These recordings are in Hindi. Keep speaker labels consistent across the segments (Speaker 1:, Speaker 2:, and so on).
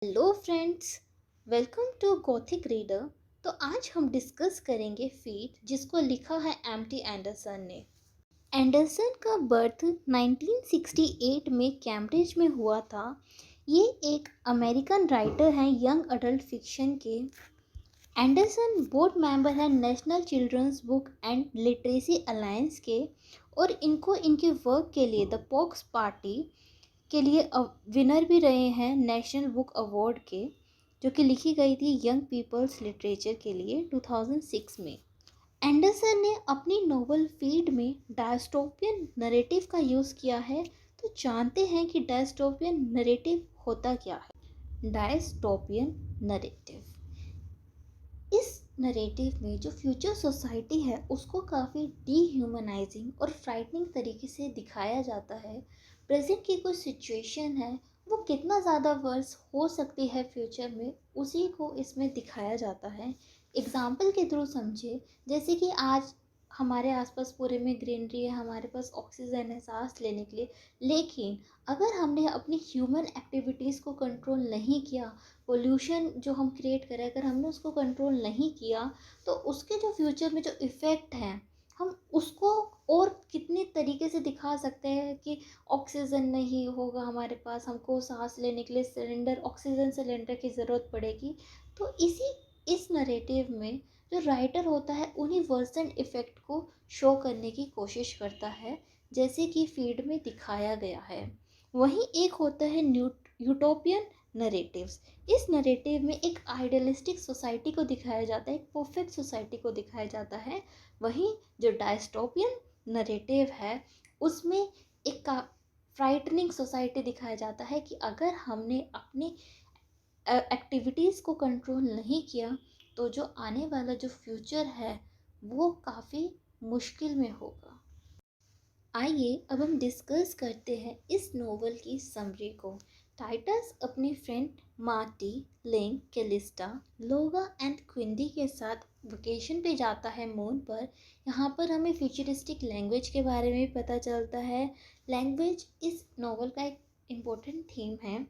Speaker 1: Hello friends, welcome to gothic reader. तो आज हम डिस्कस करेंगे फीट, जिसको लिखा है एम.टी. एंडरसन ने। एंडरसन का बर्थ 1968 में कैम्ब्रिज में हुआ था। ये एक अमेरिकन राइटर हैं यंग अडल्ट फिक्शन के। एंडरसन बोर्ड मेंबर हैं national children's book and literacy alliance के, और इनको इनके वर्क के लिए द पॉक्स पार्टी के लिए विनर भी रहे हैं नेशनल बुक अवार्ड के, जो कि लिखी गई थी यंग पीपल्स लिटरेचर के लिए 2006 में। एंडरसन ने अपनी नोवेल फीड में डायस्टोपियन नरेटिव का यूज़ किया है। तो जानते हैं कि डायस्टोपियन नरेटिव होता क्या है। डायस्टोपियन नरेटिव, इस नरेटिव में जो फ्यूचर सोसाइटी है उसको काफ़ी डीह्यूमनाइजिंग और फ्राइटनिंग तरीके से दिखाया जाता है। प्रेजेंट की कुछ सिचुएशन है वो कितना ज़्यादा वर्स हो सकती है फ्यूचर में, उसी को इसमें दिखाया जाता है। एग्जाम्पल के थ्रू समझे, जैसे कि आज हमारे आसपास पूरे में ग्रीनरी है, हमारे पास ऑक्सीजन है सांस लेने के लिए, लेकिन अगर हमने अपनी ह्यूमन एक्टिविटीज़ को कंट्रोल नहीं किया, पोल्यूशन जो हम क्रिएट करें अगर हमने उसको कंट्रोल नहीं किया, तो उसके जो फ्यूचर में जो इफ़ेक्ट हैं हम उसको और कितने तरीके से दिखा सकते हैं कि ऑक्सीजन नहीं होगा हमारे पास, हमको सांस लेने के लिए सिलेंडर, ऑक्सीजन सिलेंडर की ज़रूरत पड़ेगी। तो इस नरेटिव में जो राइटर होता है उन्हीं वर्सन इफ़ेक्ट को शो करने की कोशिश करता है, जैसे कि फीड में दिखाया गया है। वहीं एक होता है यूटोपियन नरेटिव्स। इस नरेटिव में एक आइडियलिस्टिक सोसाइटी को दिखाया जाता है, एक परफेक्ट सोसाइटी को दिखाया जाता है। वहीं जो डायस्टोपियन नरेटिव है उसमें एक फ्राइटनिंग सोसाइटी दिखाया जाता है कि अगर हमने अपनी एक्टिविटीज़ को कंट्रोल नहीं किया तो जो आने वाला जो फ्यूचर है वो काफ़ी मुश्किल में होगा। आइए अब हम डिस्कस करते हैं इस नोवेल की समरी को। टाइटस अपनी फ्रेंड मार्टी, लिंक, कैलिस्टा, लोगा एंड क्विंडी के साथ वेकेशन पे जाता है मून पर। यहाँ पर हमें फ्यूचरिस्टिक लैंग्वेज के बारे में भी पता चलता है। लैंग्वेज इस नोवेल का एक इम्पोर्टेंट थीम है,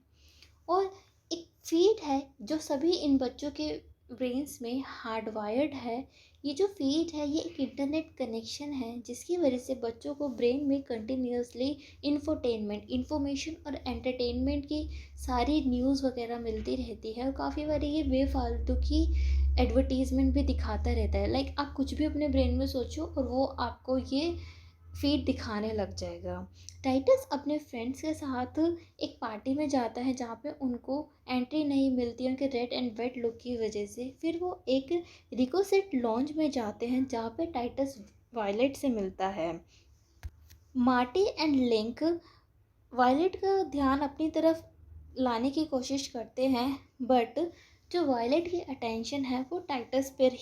Speaker 1: और एक फीड है जो सभी इन बच्चों के ब्रेन्स में हार्डवायर्ड है। ये जो फीड है ये एक इंटरनेट कनेक्शन है जिसकी वजह से बच्चों को ब्रेन में कंटिन्यूसली इंफॉर्मेशन और एंटरटेनमेंट की सारी न्यूज़ वगैरह मिलती रहती है, और काफ़ी बार ये बेफालतू की एडवर्टीज़मेंट भी दिखाता रहता है। लाइक आप कुछ भी अपने ब्रेन में सोचो और वो आपको ये फीड दिखाने लग जाएगा। टाइटस अपने फ्रेंड्स के साथ एक पार्टी में जाता है जहाँ पे उनको एंट्री नहीं मिलती उनके रेड एंड वेट लुक की वजह से। फिर वो एक रिकोसेट लॉन्ज में जाते हैं जहाँ पे टाइटस वायलेट से मिलता है। मार्टी एंड लिंक वायलेट का ध्यान अपनी तरफ लाने की कोशिश करते हैं, बट जो वायलेट की अटेंशन है वो टाइटस पर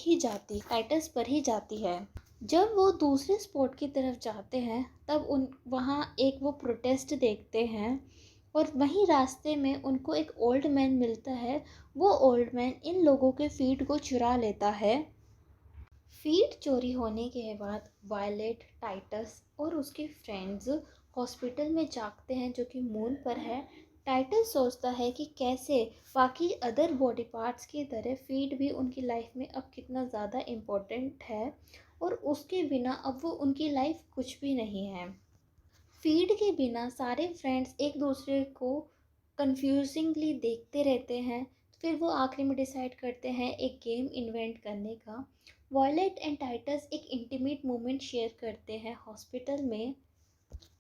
Speaker 1: ही जाती है। जब वो दूसरे स्पॉट की तरफ जाते हैं तब उन वहाँ एक वो प्रोटेस्ट देखते हैं, और वहीं रास्ते में उनको एक ओल्ड मैन मिलता है। वो ओल्ड मैन इन लोगों के फीड को चुरा लेता है। फीड चोरी होने के बाद वायलेट, टाइटस और उसके फ्रेंड्स हॉस्पिटल में जागते हैं जो कि मून पर है। टाइटस सोचता है कि कैसे बाकी अदर बॉडी पार्ट्स की तरह फीड भी उनकी लाइफ में अब कितना ज़्यादा इम्पोर्टेंट है, और उसके बिना अब वो उनकी लाइफ कुछ भी नहीं है। फीड के बिना सारे फ्रेंड्स एक दूसरे को कंफ्यूजिंगली देखते रहते हैं। फिर वो आखिरी में डिसाइड करते हैं एक गेम इन्वेंट करने का। वॉयलेट एंड टाइटस एक इंटीमेट मोमेंट शेयर करते हैं हॉस्पिटल में।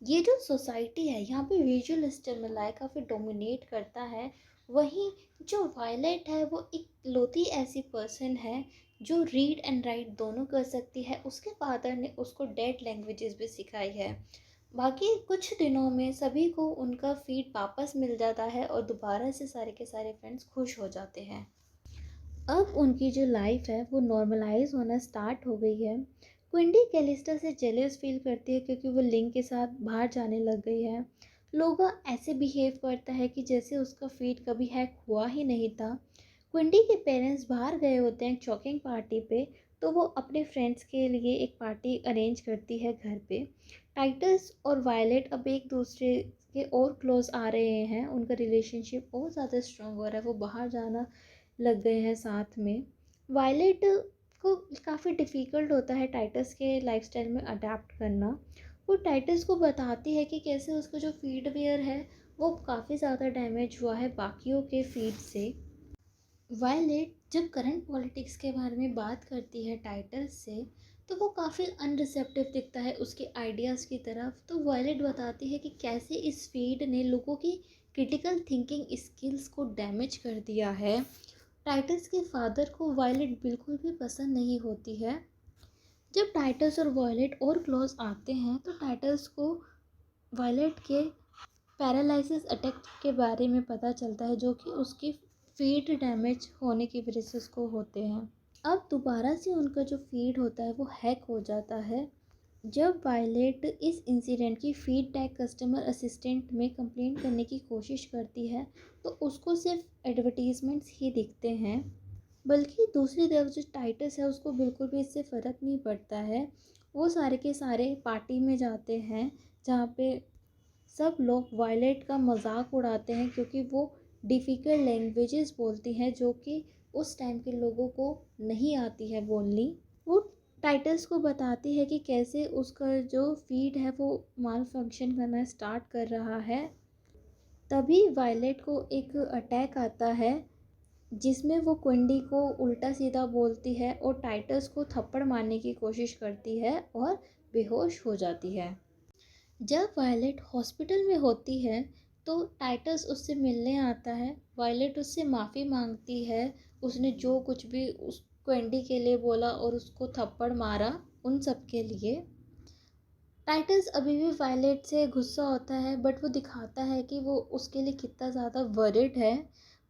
Speaker 1: ये जो सोसाइटी है यहाँ पे विजुअल स्टिमुलाई काफ़ी डोमिनेट करता है। वहीं जो वायलेट है वो एक लौती ऐसी पर्सन है जो रीड एंड राइट दोनों कर सकती है। उसके फादर ने उसको डेड लैंग्वेजेस भी सिखाई है। बाकी कुछ दिनों में सभी को उनका फीड वापस मिल जाता है और दोबारा से सारे के सारे फ्रेंड्स खुश हो जाते हैं। अब उनकी जो लाइफ है वो नॉर्मलाइज होना स्टार्ट हो गई है। क्विंडी कैलिस्टा से जेलस फील करती है क्योंकि वो लिंक के साथ बाहर जाने लग गई है। लोगा ऐसे बिहेव करता है कि जैसे उसका फीड कभी हैक हुआ ही नहीं था। क्विंडी के पेरेंट्स बाहर गए होते हैं चॉकिंग पार्टी पे, तो वो अपने फ्रेंड्स के लिए एक पार्टी अरेंज करती है घर पे। टाइटस और वायलेट अब एक दूसरे के और क्लोज आ रहे हैं, उनका रिलेशनशिप और ज़्यादा स्ट्रॉन्ग हो रहा है, वो बाहर जाना लग गए हैं साथ में। वायलेट को काफ़ी डिफ़िकल्ट होता है टाइटस के लाइफस्टाइल में अडेप्ट करना। वो टाइटस को बताती है कि कैसे उसका जो फीडवेयर है वो काफ़ी ज़्यादा डैमेज हुआ है बाकियों के फीड से। वायलेट जब करंट पॉलिटिक्स के बारे में बात करती है टाइटस से, तो वो काफ़ी अनरिसेप्टिव दिखता है उसके आइडियाज़ की तरफ। तो वायलेट बताती है कि कैसे इस फीड ने लोगों की क्रिटिकल थिंकिंग स्किल्स को डैमेज कर दिया है। टाइटस के फादर को वायलेट बिल्कुल भी पसंद नहीं होती है। जब टाइटस और वायलेट और क्लोज आते हैं तो टाइटस को वायलेट के पैरालिसिस अटैक के बारे में पता चलता है, जो कि उसकी फीड डैमेज होने की वजह से उसको होते हैं। अब दोबारा से उनका जो फीड होता है वो हैक हो जाता है। जब वायलेट इस इंसिडेंट की फीडबैक कस्टमर असिस्टेंट में कंप्लेंट करने की कोशिश करती है, तो उसको सिर्फ एडवर्टीजमेंट्स ही दिखते हैं, बल्कि दूसरी तरफ जो टाइटस है उसको बिल्कुल भी इससे फ़र्क नहीं पड़ता है। वो सारे के सारे पार्टी में जाते हैं जहाँ पे सब लोग वायलेट का मजाक उड़ाते हैं, क्योंकि वो डिफ़िकल्ट लैंग्वेजेस बोलती हैं जो कि उस टाइम के लोगों को नहीं आती है बोलनी। वो टाइटस को बताती है कि कैसे उसका जो फीड है वो माल फंक्शन करना स्टार्ट कर रहा है। तभी वायलेट को एक अटैक आता है जिसमें वो क्विंडी को उल्टा सीधा बोलती है और टाइटस को थप्पड़ मारने की कोशिश करती है और बेहोश हो जाती है। जब वायलेट हॉस्पिटल में होती है तो टाइटस उससे मिलने आता है। वायलेट उससे माफ़ी मांगती है, उसने जो कुछ भी उस क्वेंडी के लिए बोला और उसको थप्पड़ मारा उन सब के लिए। टाइटस अभी भी वायलेट से गुस्सा होता है, बट वो दिखाता है कि वो उसके लिए कितना ज़्यादा वरिड है।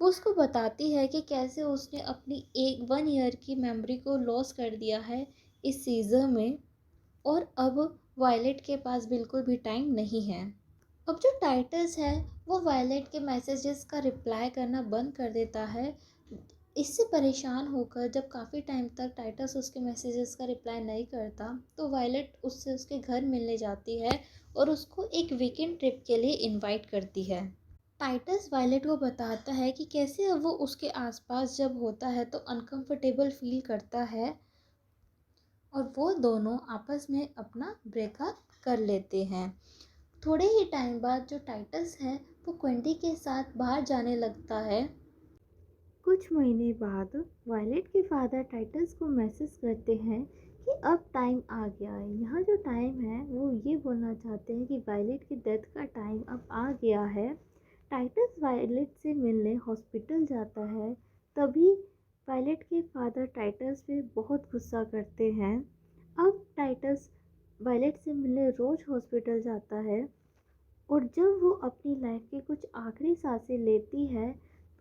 Speaker 1: वो उसको बताती है कि कैसे उसने अपनी 1 ईयर की मेमोरी को लॉस कर दिया है इस सीज़न में, और अब वायलेट के पास बिल्कुल भी टाइम नहीं है। अब जो टाइटस है वो वायलेट के मैसेजेस का रिप्लाई करना बंद कर देता है। इससे परेशान होकर जब काफ़ी टाइम तक टाइटस उसके मैसेजेस का रिप्लाई नहीं करता, तो वायलेट उससे उसके घर मिलने जाती है और उसको एक वीकेंड ट्रिप के लिए इनवाइट करती है। टाइटस वायलेट को बताता है कि कैसे अब वो उसके आसपास जब होता है तो अनकंफर्टेबल फील करता है, और वो दोनों आपस में अपना ब्रेकअप कर लेते हैं। थोड़े ही टाइम बाद जो टाइटस है वो क्वेंटी के साथ बाहर जाने लगता है। कुछ महीने बाद वायलेट के फादर टाइटस को मैसेज करते हैं कि अब टाइम आ गया है। यहाँ जो टाइम है वो ये बोलना चाहते हैं कि वायलेट की डेथ का टाइम अब आ गया है। टाइटस वायलेट से मिलने हॉस्पिटल जाता है। तभी वायलेट के फादर टाइटस पे बहुत गुस्सा करते हैं। अब टाइटस वायलेट से मिलने रोज हॉस्पिटल जाता है, और जब वो अपनी लाइफ की कुछ आखिरी सांसें लेती है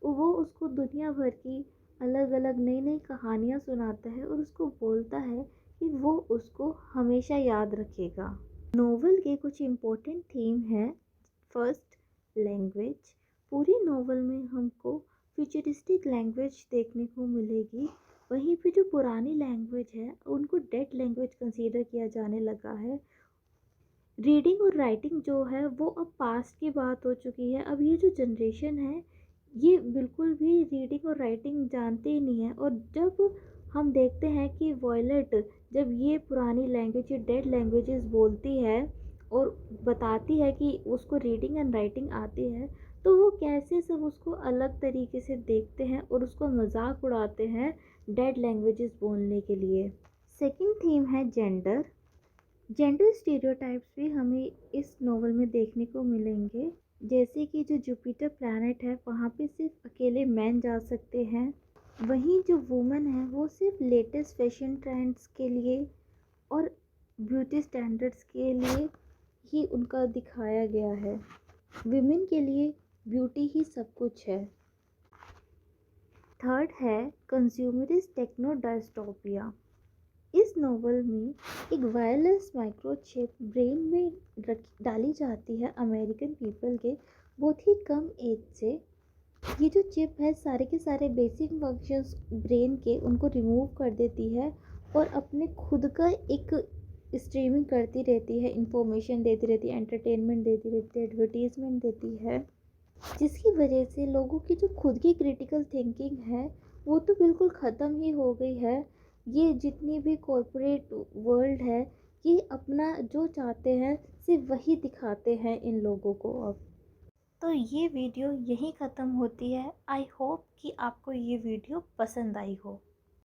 Speaker 1: तो वो उसको दुनिया भर की अलग अलग नई नई कहानियाँ सुनाता है और उसको बोलता है कि वो उसको हमेशा याद रखेगा। नोवेल के कुछ इम्पोर्टेंट थीम हैं। First, language. पूरी नोवेल में हमको फ्यूचरिस्टिक लैंग्वेज देखने को मिलेगी। वहीं पे जो पुरानी लैंग्वेज है उनको डेड लैंग्वेज कंसीडर किया जाने लगा है। रीडिंग और राइटिंग जो है वो अब पास्ट की बात हो चुकी है। अब ये जो जनरेशन है ये बिल्कुल भी रीडिंग और राइटिंग जानते ही नहीं है। और जब हम देखते हैं कि वॉयलेट जब ये पुरानी लैंग्वेज ये डेड लैंग्वेजेस बोलती है और बताती है कि उसको रीडिंग एंड राइटिंग आती है, तो वो कैसे सब उसको अलग तरीके से देखते हैं और उसको मजाक उड़ाते हैं डेड लैंग्वेजेस बोलने के लिए। सेकंड थीम है जेंडर। जेंडर स्टीरियोटाइप्स भी हमें इस नॉवल में देखने को मिलेंगे, जैसे कि जो जुपिटर प्लैनेट है वहाँ पे सिर्फ अकेले मैन जा सकते हैं, वहीं जो वुमेन है वो सिर्फ लेटेस्ट फैशन ट्रेंड्स के लिए और ब्यूटी स्टैंडर्ड्स के लिए ही उनका दिखाया गया है। विमेन के लिए ब्यूटी ही सब कुछ है। थर्ड है कंज्यूमरिस्ट टेक्नो डायस्टोपिया। इस नॉवल में एक वायरलेस माइक्रोचिप ब्रेन में डाली जाती है अमेरिकन पीपल के बहुत ही कम एज से। ये जो चिप है सारे के सारे बेसिक फंक्शंस ब्रेन के उनको रिमूव कर देती है और अपने खुद का एक स्ट्रीमिंग करती रहती है, इंफॉर्मेशन देती रहती है, एंटरटेनमेंट देती रहती है, एडवर्टीज़मेंट देती है, जिसकी वजह से लोगों की जो खुद की क्रिटिकल थिंकिंग है वो तो बिल्कुल ख़त्म ही हो गई है। ये जितनी भी कॉरपोरेट वर्ल्ड है, ये अपना जो चाहते हैं सिर्फ वही दिखाते हैं इन लोगों को अब। तो ये वीडियो यहीं ख़त्म होती है। आई होप कि आपको ये वीडियो पसंद आई हो।